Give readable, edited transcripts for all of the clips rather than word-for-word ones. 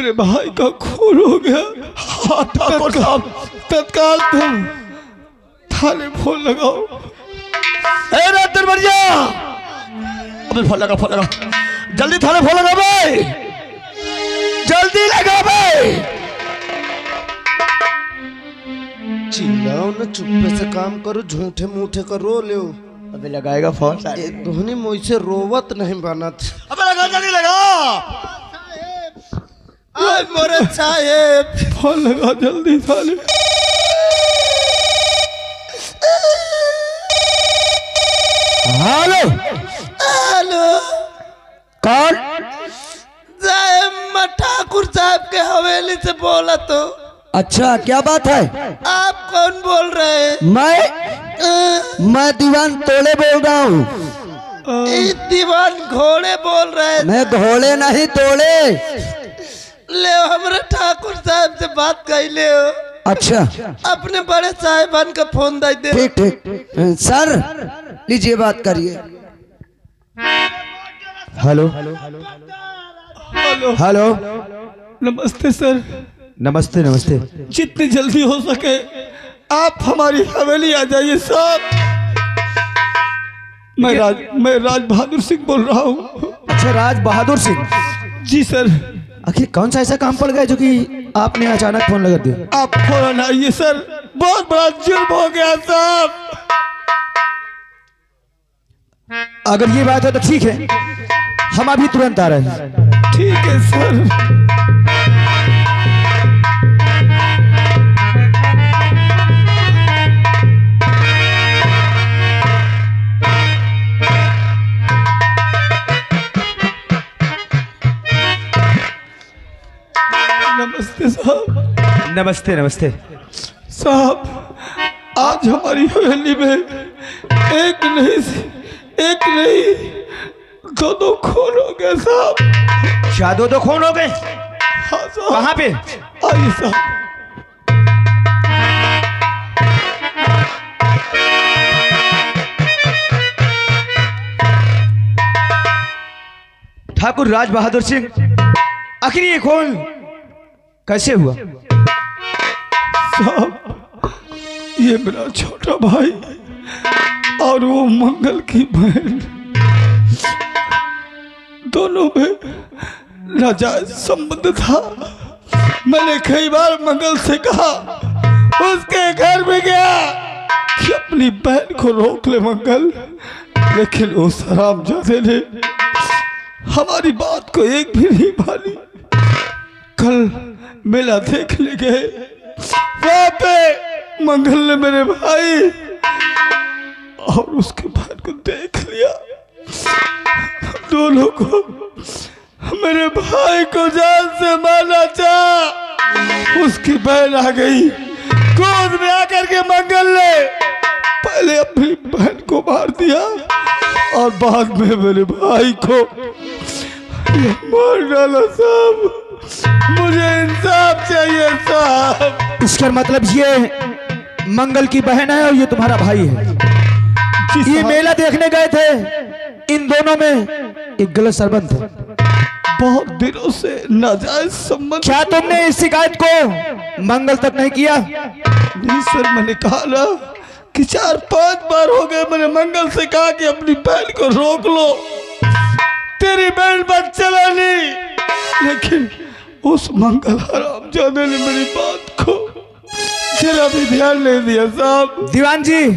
मेरे भाई का खून हो गया। ठाकुर साहब तत्काल तुम थाने फोन लगाओ। दरबारिया अबे फोन लगा जल्दी थाने फोन लगा भाई, जल्दी लगा भाई। चिल्लाओ न, चुप्पे से काम करो, झूठे मूठे का रो ले। अबे लगाएगा फोन। धोनी मुझसे रोवत नहीं बनत। अबे लगा, जल्दी लगा। मोरे साहेब फोन लगा जल्दी थाने। हेलो हेलो कौन? साहेब मैं ठाकुर साहब के हवेली से बोला तो। अच्छा क्या बात है? आप कौन बोल रहे हैं? मैं दीवान तोड़े बोल रहा हूँ। दीवान घोड़े बोल रहे हैं। मैं घोड़े नहीं तोड़े। ले हमारे ठाकुर साहब से बात कर ले। अच्छा अपने बड़े साहिबान का फोन दे दे। ठीक ठीक सर लीजिए बात करिए। हेलो हेलो हेलो नमस्ते सर। नमस्ते नमस्ते। जितनी जल्दी हो सके आप हमारी हवेली आ जाइए साहब। मैं राज बहादुर सिंह बोल रहा हूँ। अच्छा राज बहादुर सिंह जी सर। आखिर कौन सा ऐसा काम पड़ गया जो कि आपने अचानक फोन लगा दिया? आप फोन आइए सर, बहुत बड़ा जुर्म हो गया साहब। अगर ये बात है तो ठीक है, हम अभी तुरंत आ रहे हैं। ठीक है सर। नमस्ते साहब। नमस्ते नमस्ते साहब। आज हमारी हवेली में एक नहीं दो खून हो गए साहब। क्या दो खून हो गए? हाँ साहब। कहाँ पे? आइए साहब। ठाकुर राज बहादुर सिंह, आखिर ये खून कैसे हुआ? साहब ये मेरा छोटा भाई और वो मंगल की बहन, दोनों में नाजायज संबंध था। मैंने कई बार मंगल से कहा, उसके घर में गया कि अपनी बहन को रोक ले मंगल, लेकिन उस हरामजादे ने हमारी बात को एक भी नहीं मानी। कल मेला देखने गए, वहां पे मंगल ने मेरे भाई और उसके बहन को देख लिया। दोनों को, मेरे भाई को जान से मारना चाहा, उसकी बहन आ गई। गोद में आकर के मंगल ने पहले अपनी बहन को मार दिया और बाद में मेरे भाई को मार डाला साहब। मुझे इंसाफ चाहिए साहब। इसका मतलब ये मंगल की बहन है और ये तुम्हारा भाई है। ये मेला देखने गए थे, इन दोनों में एक गलत संबंध है। बहुत दिनों से नाजायज संबंध। क्या तुमने इस शिकायत को मंगल तक नहीं किया? नहीं सर, मैंने कहा ना कि 4-5 बार हो गए। मैंने मंगल से कहा कि अपनी बहन को रोक लो, तेरी बहन बात चला नहीं, लेकिन उस मंगल हरामजादे ने मेरी बात को जरा भी ध्यान नहीं दिया साहब। दीवान जी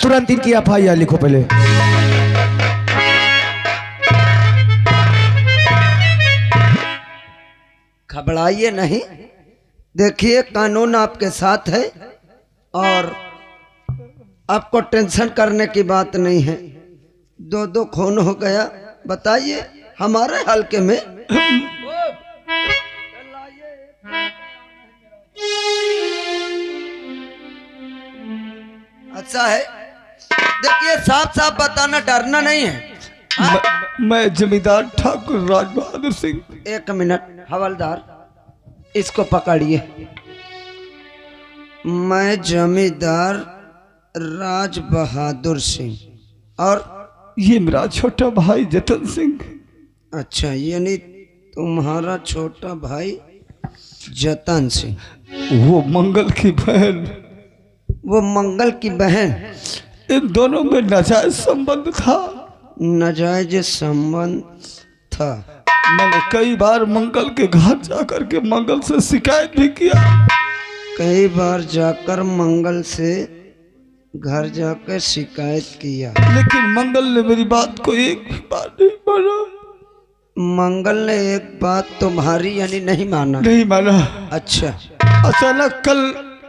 तुरंत इनकी FIR लिखो पहले। घबराइए नहीं, देखिए कानून आपके साथ है और आपको टेंशन करने की बात नहीं है। 2 खून हो गया, बताइए हमारे हल्के में। अच्छा है, देखिए साफ साफ बताना, डरना नहीं है। मैं जमींदार ठाकुर राज बहादुर सिंह। 1 मिनट हवलदार, इसको पकड़िए। मैं जमींदार राज बहादुर सिंह और ये मेरा छोटा भाई जतन सिंह। अच्छा, यानी तुम्हारा छोटा भाई जतन सिंह, वो मंगल की बहन, वो मंगल की बहन। इन दोनों में नाजायज संबंध था। नाजायज संबंध था। मैंने कई बार मंगल के घर जाकर के मंगल से शिकायत भी किया। कई बार जाकर मंगल से घर जाकर शिकायत किया, लेकिन मंगल ने मेरी बात को एक भी बार नहीं माना। मंगल ने एक बात तुम्हारी यानी नहीं माना? नहीं माना। अच्छा। अचानक कल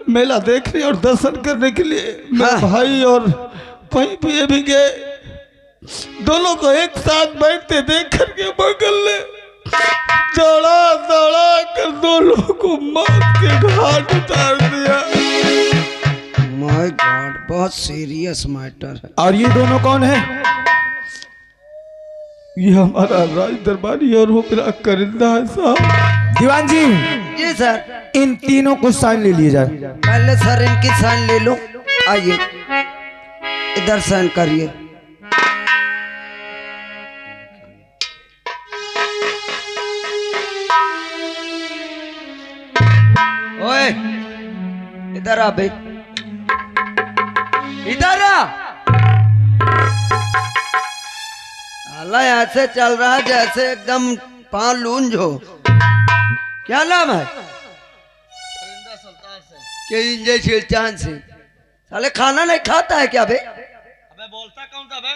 मेला देखने और दर्शन करने के लिए मेरे हाँ। भाई और वहीं पे ये भी गए। दोनों को एक साथ बैठते देख करके मंगल ने दौड़ा दौड़ा कर दोनों को मौत के घाट उतार दिया। माय गॉड, बहुत सीरियस मैटर है। और ये दोनों कौन है? ये हमारा राज दरबारी और वो मेरा करिंदा है साहब। दीवान जी, जी सर। इन तीनों को साइन ले लिए जाए। पहले सर इनकी साइन ले लो। आइए इधर साइन करिए। ओए इधर आ बे, इधर आ। अल्लाह ऐसे चल रहा है जैसे एकदम पांव लूंज हो। क्या नाम है? इंजय सुल्तान सिंह। साले खाना नहीं खाता है क्या बे? अबे बोलता कौन था बे?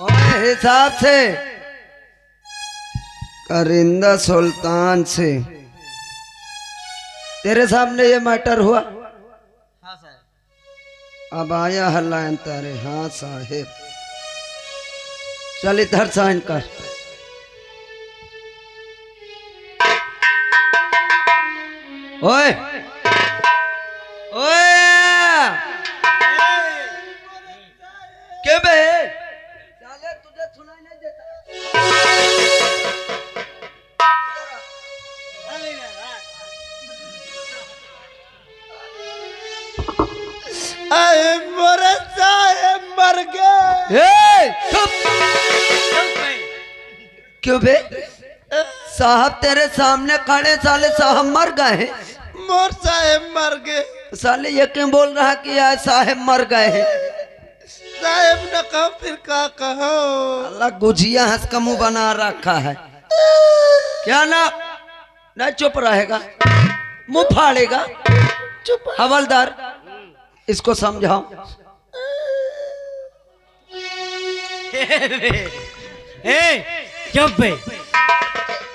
ओए हिसाब से करिंदा सुल्तान से तेरे सामने ये मैटर हुआ। हाँ साहब। अब आया हल्ला तारे। हाँ साहेब, चल इधर साइन कर। ओए ओए के बे? साले तुझे सुनाई नहीं देता? मरे साहब मर गए। क्यों बे? साहब तेरे सामने खड़े, साले साहब मर गए हैं। मोर साहब मर गए। साले ये क्यों बोल रहा कि यार साहब मर गए हैं? साहब न कहो फिर का कहो। अल्लाह गुजिया हंस का मुंह बना रखा है। क्या ना नहीं चुप रहेगा, मुंह फाड़ेगा। चुप। हवलदार इसको समझाओ। चुप बे।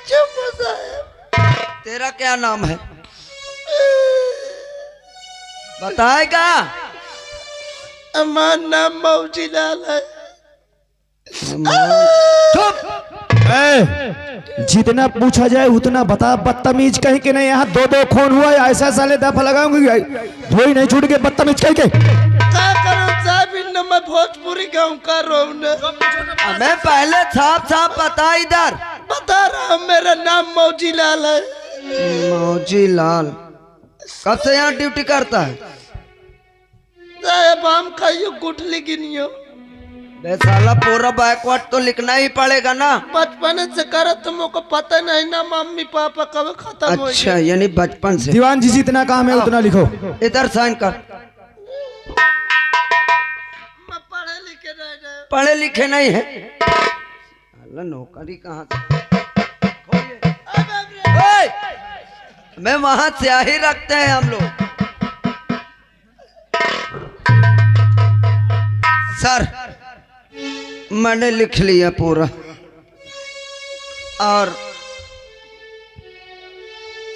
चुप साहब। तेरा क्या नाम है बताएगा? हमारा नाम मौजी लाल है। जितना पूछा जाए उतना बता। बदतमीज कहीं के नहीं, यहाँ दो दो खून हुआ है। ऐसा साले दफा लगाऊंगी, धोई नहीं छूट के। बदतमीज कहीं के क्या करूं साहब? इन मैं भोजपुरी गाँव का रोने। मैं पहले साफ साफ बता। इधर बता रहा हूँ, मेरा नाम मौजी लाल है। मौजी लाल कब से यहाँ ड्यूटी करता है? साहब आम खाइयो गुठली गिनियो। बे साला पूरा बैकवर्ड तो लिखना ही पड़ेगा ना। बचपन से कर तुमको पता नहीं ना मम्मी पापा कब खत्म हो अच्छा, यानी बचपन से। दीवान जी जितना काम है उतना लिखो। इधर साइन कर। मैं पढ़े लिखे रह गए। पढ़े लिखे नहीं है? अल्लाह नौकरी कहाँ से? ओए! मैं वहां स्याही रखते हैं हम लोग। सर मैंने लिख लिया पूरा। और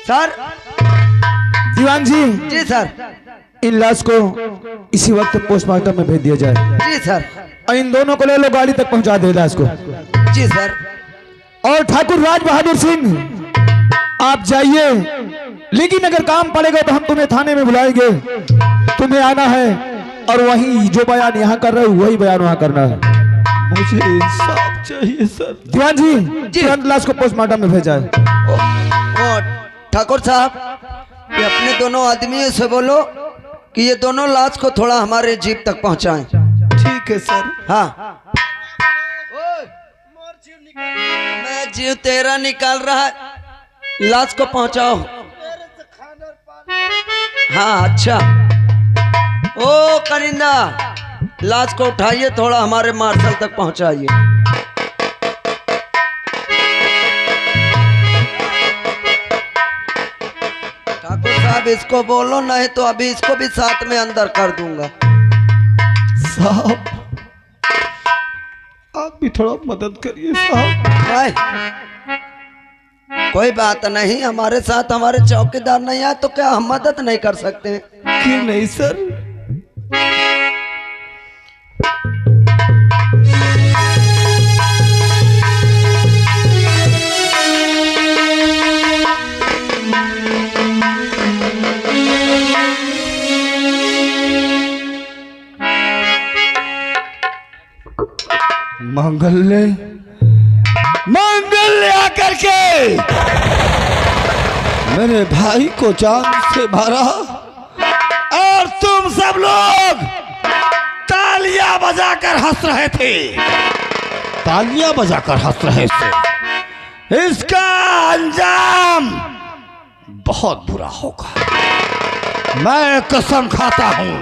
सर। दीवान जी, जी सर। इन लाश को इसी वक्त पोस्टमार्टम में भेज दिया जाए। जी सर। और इन दोनों को ले लो, गाड़ी तक पहुंचा दे लाश को। जी सर। और ठाकुर राज बहादुर सिंह आप जाइए, लेकिन अगर काम पड़ेगा तो हम तुम्हें थाने में बुलाएंगे। तुम्हें आना है और वही जो बयान यहाँ कर रहे हो वही बयान वहाँ करना है। मुझे इंसाफ चाहिए सर। दीवान जी, तुरंत लाश को पोस्टमार्टम में भेजा है। ठाकुर साहब, ये अपने दोनों आदमियों से बोलो कि ये दोनों लाश को थोड़ा हमारे जीप तक पहुंचाएं। ठीक है सर। हाँ। मैं जीव तेरा निकाल रहा है, लाश को पहुंचाओ। हाँ अच्छा। ओ करिंदा, लाश को उठाइए, थोड़ा हमारे मार्शल तक पहुंचाइए। ठाकुर साहब इसको बोलो, नहीं तो अभी इसको भी साथ में अंदर कर दूंगा। साहब आप भी थोड़ा मदद करिए साहब। नहीं, कोई बात नहीं, हमारे साथ हमारे चौकीदार नहीं आए तो क्या हम मदद नहीं कर सकते हैं? क्यों नहीं सर? मंगल्य मंगल्य आकर के मेरे भाई को जान से मारा, और तुम सब लोग तालियां बजाकर हंस रहे थे, तालियां बजाकर हंस रहे थे। इसका अंजाम बहुत बुरा होगा। मैं कसम खाता हूं,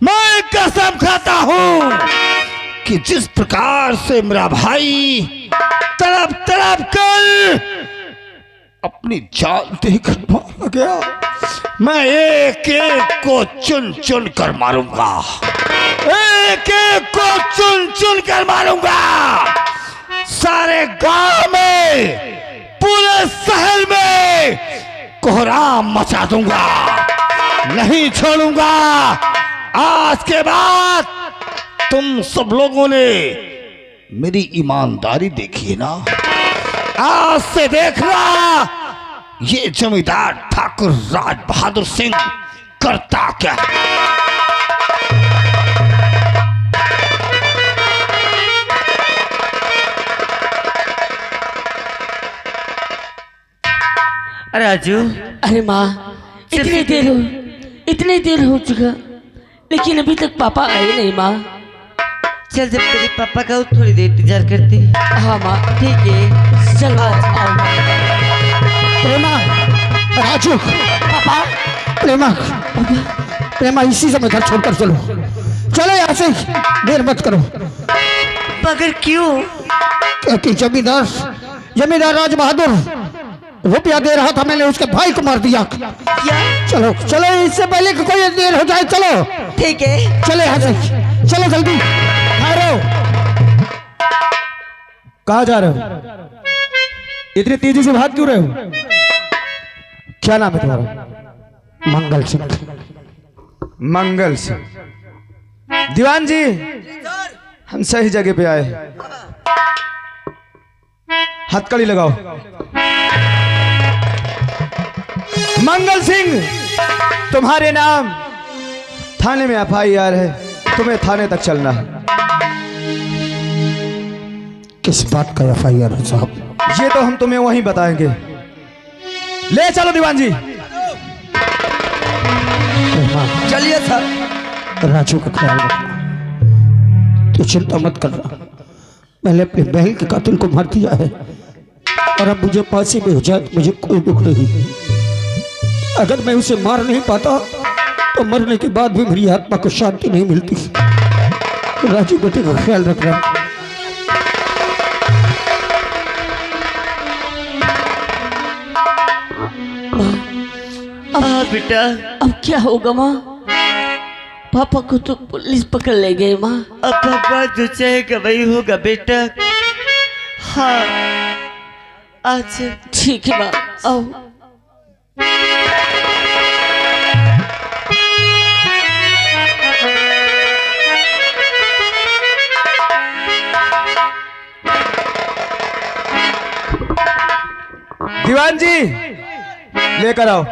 मैं कसम खाता हूं कि जिस प्रकार से मेरा भाई तड़प तड़प कर अपनी जान देकर मारा गया, मैं एक एक को चुन चुन कर मारूंगा, एक एक को चुन चुन कर मारूंगा। सारे गांव में, पूरे शहर में कोहराम मचा दूंगा, नहीं छोड़ूंगा। आज के बाद तुम सब लोगों ने मेरी ईमानदारी देखी है ना, आज से देखना ये जमींदार ठाकुर राज बहादुर सिंह करता क्या। राजू, अरे माँ, इतनी देर हो चुका, लेकिन अभी तक पापा आए नहीं माँ। चल, जब तेरे पापा का थोड़ी देर इंतजार करती। हाँ माँ, ठीक है, चल आओ। प्रेमा, राजू, पापा, प्रेमा, प्रेमा इसी समय घर छोड़कर चलो, चलो यहाँ से, देर मत करो। मगर क्यों? क्योंकि जमींदार राज बहादुर रुपया दे रहा था, मैंने उसके भाई को मार दिया। क्या? चलो चलो, इससे पहले कि कोई देर हो जाए, चलो। ठीक है, चले यहाँ से, चलो जल्दी। कहाँ जा रहे हो? इतनी तेजी से भाग क्यों रहे हो? क्या नाम है तुम्हारा? मंगल सिंह। मंगल सिंह। दीवान जी, हम सही जगह पे आए, हथकड़ी लगाओ। मंगल सिंह, तुम्हारे नाम थाने में FIR है, तुम्हें थाने तक चलना है। किस बात का FIR है साहब? ये तो हम तुम्हें वहीं बताएंगे। ले चलो दीवान जी। चलिए सर। राजू का ख्याल रखना, तू चिंता मत करना। मैंने अपने बहन के कातिल को मार दिया है, और अब मुझे फांसी में हो जाए तो मुझे कोई दुख नहीं। अगर मैं उसे मार नहीं पाता तो मरने के बाद भी मेरी आत्मा को शांति नहीं मिलती। राजू बेटे का ख्याल रखना। बेटा, अब क्या होगा माँ? पापा को तो पुलिस पकड़ ले गए माँ। अब पापा जो चाहेगा वही होगा बेटा। हाँ, आज ठीक है माँ, आओ। दीवान जी, लेकर आओ।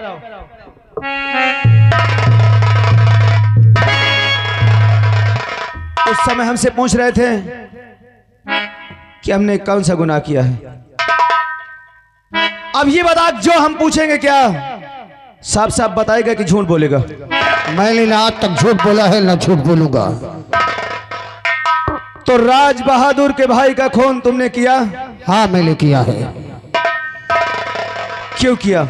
उस समय हमसे पूछ रहे थे कि हमने कौन सा गुनाह किया है। अब ये बता, जो हम पूछेंगे क्या साफ साफ बताएगा कि झूठ बोलेगा? मैंने ना आज तक झूठ बोला है, ना झूठ बोलूंगा। तो राज बहादुर के भाई का खून तुमने किया? हाँ मैंने किया है, क्यों किया?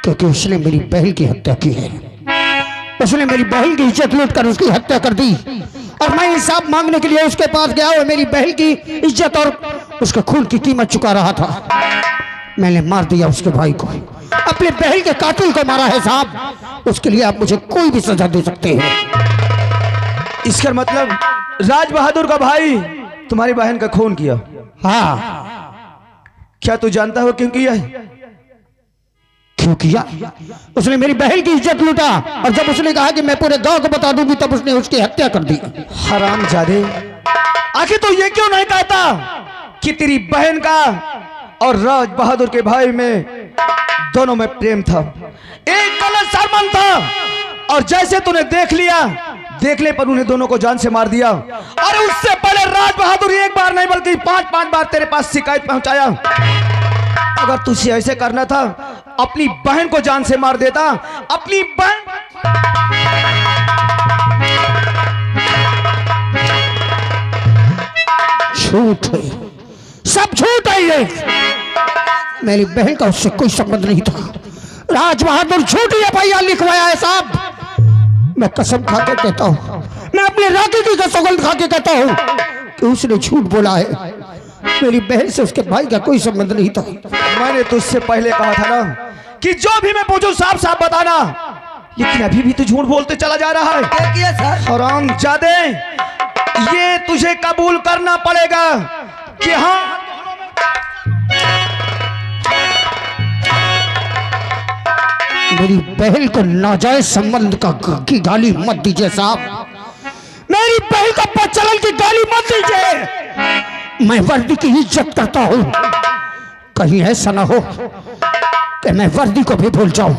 क्योंकि उसने मेरी बहन की हत्या की है। उसने मेरी बहन की इज्जत लूट कर उसकी हत्या कर दी और मैं इंसाफ मांगने के लिए उसके पास गया और मेरी बहन की इज्जत और उसके खून की कीमत चुका रहा था। मैंने मार दिया उसके भाई को, अपने बहन के कातिल को मारा है साहब। उसके लिए आप मुझे कोई भी सजा दे सकते हैं। इसका मतलब राज बहादुर का भाई तुम्हारी बहन का खून किया? हाँ। क्या तू जानता हो क्यों किया है? क्यों किया? उसने मेरी बहन की इज्जत लूटा और जब उसने कहा कि मैं पूरे गांव को बता दूंगी तब उसने उसकी हत्या कर दी। हरामजादे, आखिर तो ये क्यों नहीं कहता कि तेरी बहन का और राज बहादुर के भाई में दोनों में प्रेम था, एक गलत सरमन था और जैसे तूने देख लिया, देखने पर उन्हें दोनों को जान से मार दिया और उससे पहले राज बहादुर एक बार नहीं बल्कि 5-5 बार तेरे पास शिकायत पहुंचाया। अगर तुझे ऐसे करना था अपनी बहन को जान से मार देता। अपनी बहन झूठ है, सब झूठ है ये। मेरी बहन का उससे कोई संबंध नहीं था। राज बहादुर झूठी एफआईआर लिखवाया है साहब। मैं कसम खा के कहता हूँ, मैं अपने राखी की सौगंध खा के कहता हूँ कि उसने झूठ बोला है। मेरी बहन से उसके भाई का कोई संबंध नहीं था। मैंने तुझसे पहले कहा था ना कि जो भी मैं पूछूं साफ साफ बताना, लेकिन अभी भी तू झूठ बोलते चला जा रहा है। देखिए सर, हरामजादे, ये तुझे कबूल करना पड़ेगा कि हाँ मेरी बहन को नाजायज संबंध की गाली मत दीजिए साहब। मेरी बहन का प्रचलन की गाली मत दीजिए। मैं वर्दी की इज्जत करता हूँ, कहीं ऐसा ना हो कि मैं वर्दी को भी भूल जाऊं।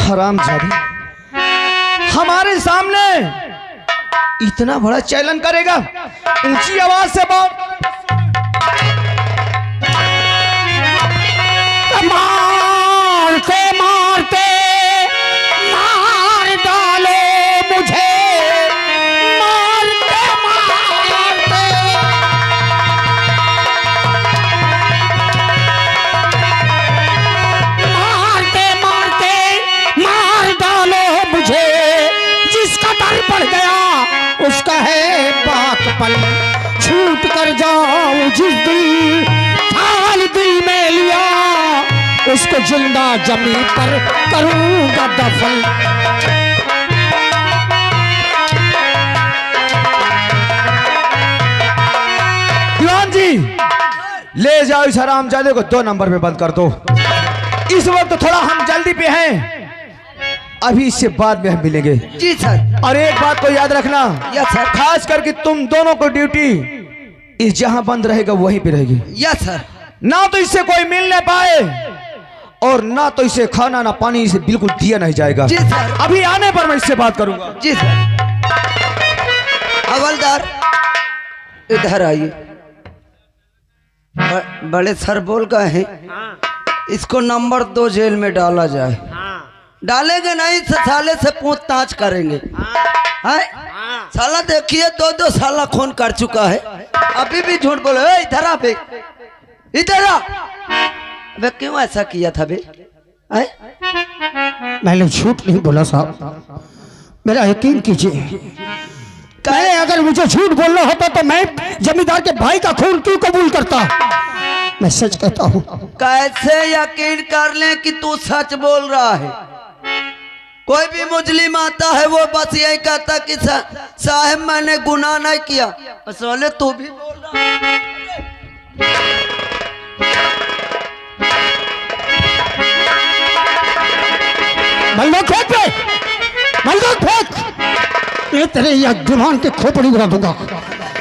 हरामजादे, हमारे सामने इतना बड़ा चैलेंज करेगा? ऊंची आवाज से बोल। मारते मारते मार डालो मुझे, मारते मारते मारते मारते मार डालो मुझे। जिसका डर पड़ गया उसका है बात पल। छूट कर जाऊं जिस दिल थाल दिल में लिया, उसको जिंदा जमीन पर करूंगा दफन। दीवान जी, ले जाओ इस हरामजादे को 2 नंबर पे बंद कर दो। इस वक्त थोड़ा हम जल्दी पे हैं, अभी इससे बाद में हम मिलेंगे। जी सर। और एक बात को याद रखना, यस सर। खास करके तुम दोनों को ड्यूटी इस जहां बंद रहेगा वहीं पे रहेगी। Yes sir. ना तो इससे कोई मिल नहीं पाए और ना तो इसे खाना ना पानी इसे बिल्कुल दिया नहीं जाएगा। जी सर। अभी आने पर मैं इससे बात करूंगा। जी सर। हवलदार इधर आइए। बड़े सर बोल गए हैं इसको नंबर 2 जेल में डाला जाए। डालेंगे नहीं तो साले से पूछताछ करेंगे। है साला देखिए 2-2 साला खून कर चुका है, अभी भी झूठ बोले। इधर आ बे, इधर आ। अबे क्यों ऐसा किया था बे? मैंने झूठ नहीं बोला साहब, मेरा यकीन कीजिए। मैंने अगर मुझे झूठ बोलना होता तो मैं जमींदार के भाई का खून क्यों कबूल करता? मैं सच कहता हूँ। कैसे यकीन कर लें कि तू सच बोल रहा है? कोई भी मुजरिम आता है वो बस यही कहता कि साहब मैंने गुनाह नहीं किया। असले तू भी बोल रहा है। बंदूक फेंक पे, बंदूक फेंक। ये तेरे या गुमान के खोपड़ी उड़ा दूंगा।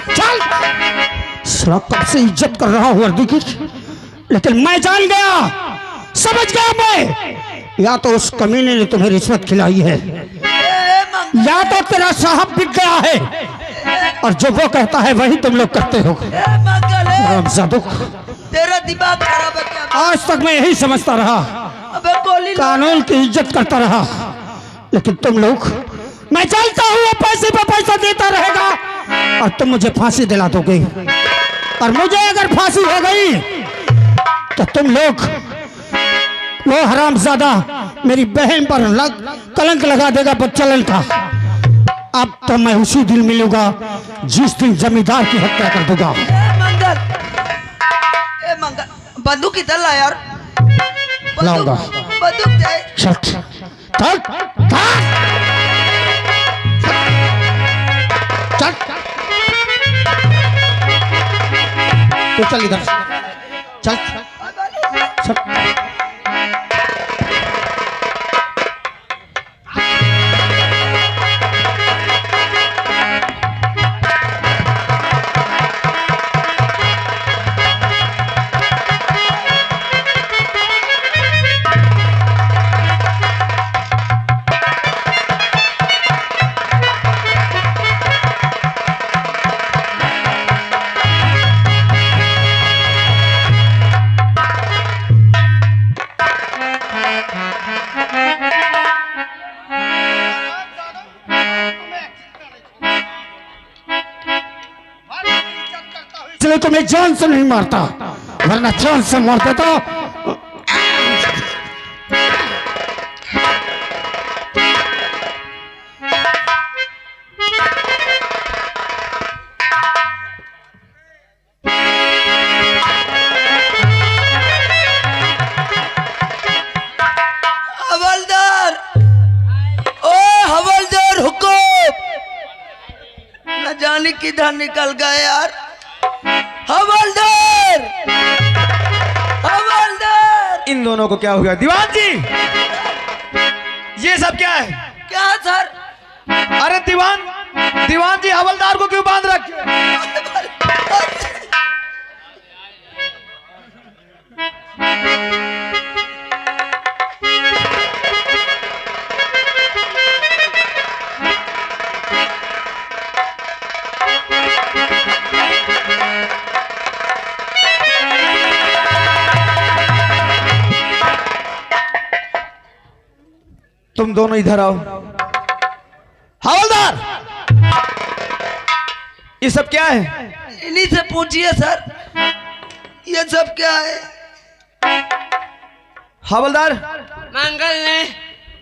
चल। साला कब से इज्जत कर रहा हूँ वर्दी की, लेकिन मैं जान गया, समझ गया मैं। या तो उस कमीने ने तुम्हें रिश्वत खिलाई है, या तो तेरा साहब बिक गया है और जो वो कहता है वही तुम लोग करते हो। हरामजादो, तेरा दिमाग खराब है क्या? आज तक मैं यही समझता रहा, अबे गोली कानून की इज्जत करता रहा, लेकिन तुम लोग, मैं जानता हूँ वो पैसे पे पैसा देता रहेगा और तुम मुझे फांसी दिला दोगे। और मुझे अगर फांसी हो गई तो तुम लोग वो हरामजादा मेरी बहन पर कलंक लगा देगा बच्चलन का। अब तो मैं उसी दिन मिलूंगा जिस दिन जमींदार की हत्या कर दूंगा। मंगल बंदूक इधर ला यार। लाऊंगा। बंदूक दे। शट चल चल तो चल इधर चल चल। इसलिए तो मैं जान से नहीं मारता, वरना जान से मार देता। हवलदार, ओ हवलदार हुकुम। न जाने किधर निकल गए यार। हवलदार, हवलदार। इन दोनों को क्या हो गया? दीवान जी, ये सब क्या है? क्या सर? अरे दीवान जी हवलदार को क्यों बांध रखे? तुम दोनों इधर आओ। हवलदार, ये सब क्या है? इन्हीं से पूछिए सर, ये सब क्या है? हवलदार, मंगल ने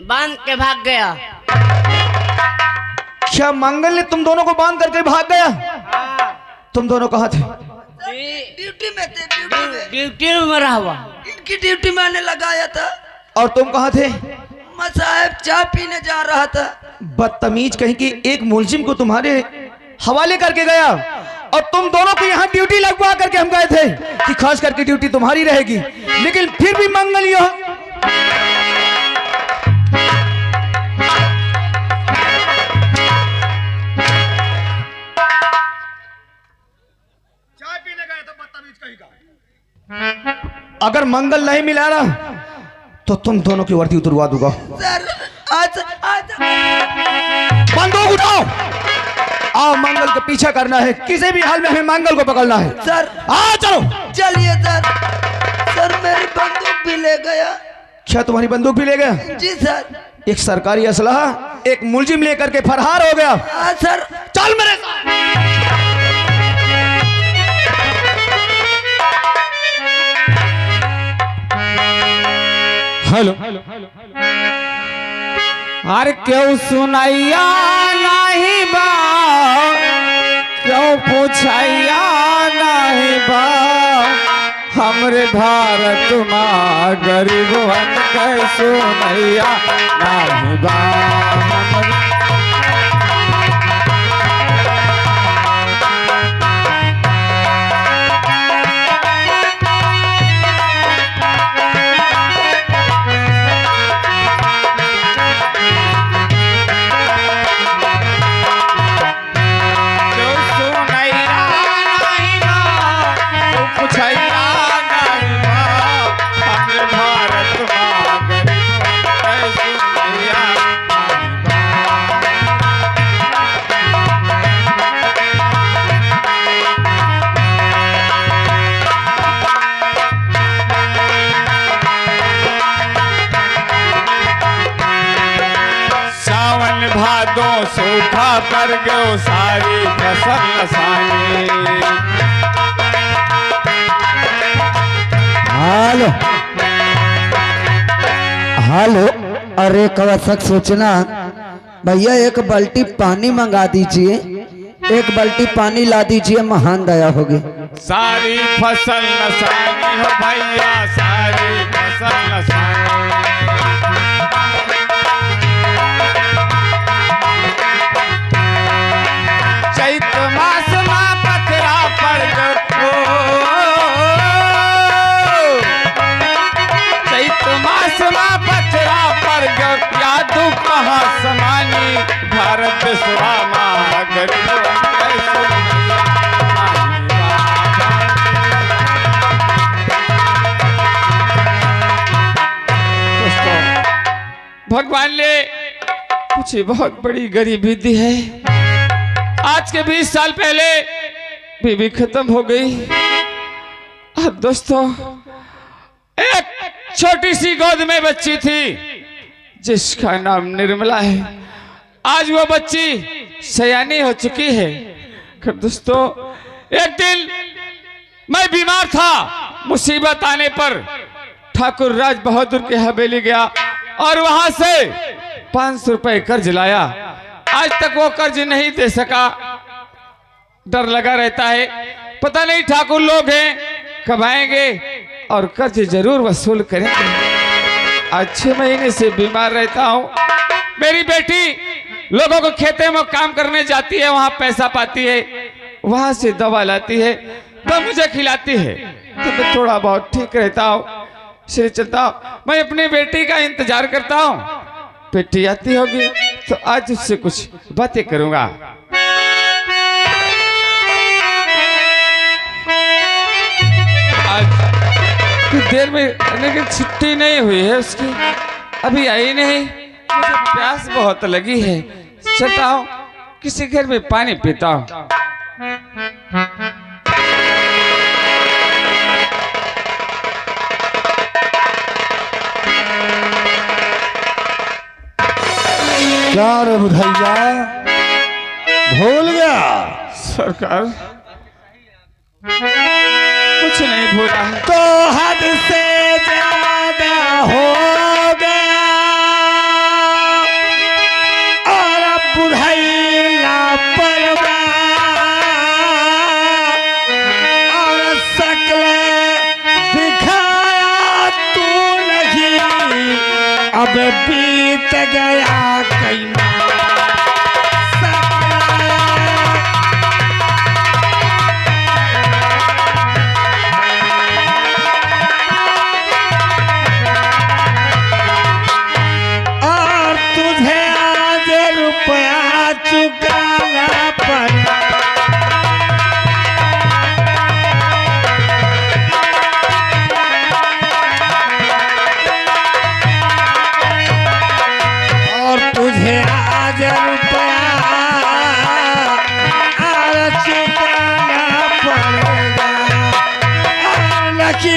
बांध के भाग गया। क्या मंगल ने तुम दोनों को बांध करके भाग गया? तुम दोनों कहाँ थे? ड्यूटी में थे, ड्यूटी में। ड्यूटी में मरा हुआ। इनकी ड्यूटी मैंने लगाया था। और तुम कहाँ थे? मैं साहब चाय पीने जा रहा था। बदतमीज कहीं की, एक मुलजिम को तुम्हारे हवाले करके गया और तुम दोनों को यहाँ ड्यूटी लगवा करके हम गए थे कि खास करके ड्यूटी तुम्हारी रहेगी, लेकिन फिर भी मंगल यहाँ। चाय पीने गए तो बदतमीज कहीं का। अगर मंगल नहीं मिला ना तो तुम दोनों की वर्दी उतरवा दूंगा। सर आज बंदूक उठाओ, आओ मंगल को पीछा करना है, किसी भी हाल में हमें मंगल को पकड़ना है। सर आ चलो। चलिए सर। सर मेरी बंदूक भी ले गया। क्या तुम्हारी बंदूक भी ले गया? जी सर। एक सरकारी असलहा एक मुलजिम लेकर के फरार हो गया। हाँ सर। चल मेरे साथ। हेलो, अरे क्यों सुनैया नहीं बा, क्यों पूछैया नहीं बा, हमरे भारत माँ गरीबन के सुनैया नहीं बा। भादो सूखा कर गयो सारी फसल सानी। Hello hello. अरे कवसक सोचना भैया एक बाल्टी पानी मंगा दीजिए, एक बाल्टी पानी ला दीजिए, महान दया होगी। सारी फसल नसानी हो भैया, सारी फसल नसानी। चैत मास मा पथरा पर चैत मास मा पथरा पर यादू कहाँ समानी, भारत सुरामा गरीब भगवान ने मुझे बहुत बड़ी गरीबी दी है। आज के 20 साल पहले बीवी खत्म हो गई। अब दोस्तों एक छोटी सी गोद में बच्ची थी जिसका नाम निर्मला है। आज वो बच्ची सयानी हो चुकी है। दोस्तों एक दिन मैं बीमार था, मुसीबत आने पर ठाकुर राज बहादुर की हवेली गया और वहां से 500 रुपए कर्ज लाया। आज तक वो कर्ज नहीं दे सका, डर लगा रहता है, पता नहीं ठाकुर लोग हैं कब आएंगे और कर्ज जरूर वसूल करेंगे। आज 6 महीने से बीमार रहता हूँ। मेरी बेटी लोगों को खेते में काम करने जाती है, वहां पैसा पाती है, वहां से दवा लाती है, तो मुझे खिलाती है, तो मैं थोड़ा बहुत ठीक रहता हूँ, इसलिए चलता हूँ। मैं अपनी बेटी का इंतजार करता हूँ, बेटी आती होगी तो आज उससे कुछ बातें करूंगा। आज कुछ देर में लेकिन छुट्टी नहीं हुई है उसकी, अभी आई नहीं। मुझे प्यास बहुत लगी है, चलता हूँ किसी घर में पानी पीता हूँ। क्या रे बुधैया, भूल गया? सरकार कुछ नहीं भूला है। तो हद से ज्यादा हो गया और अब बुधैया परवाह और शक्ल दिखाया तू नहीं, अब बीत गया कई माह। और तुझे आज रुपया चुकाना पड़ा, और तुझे आज रुपया आज चुकाना पड़ेगा। और न कि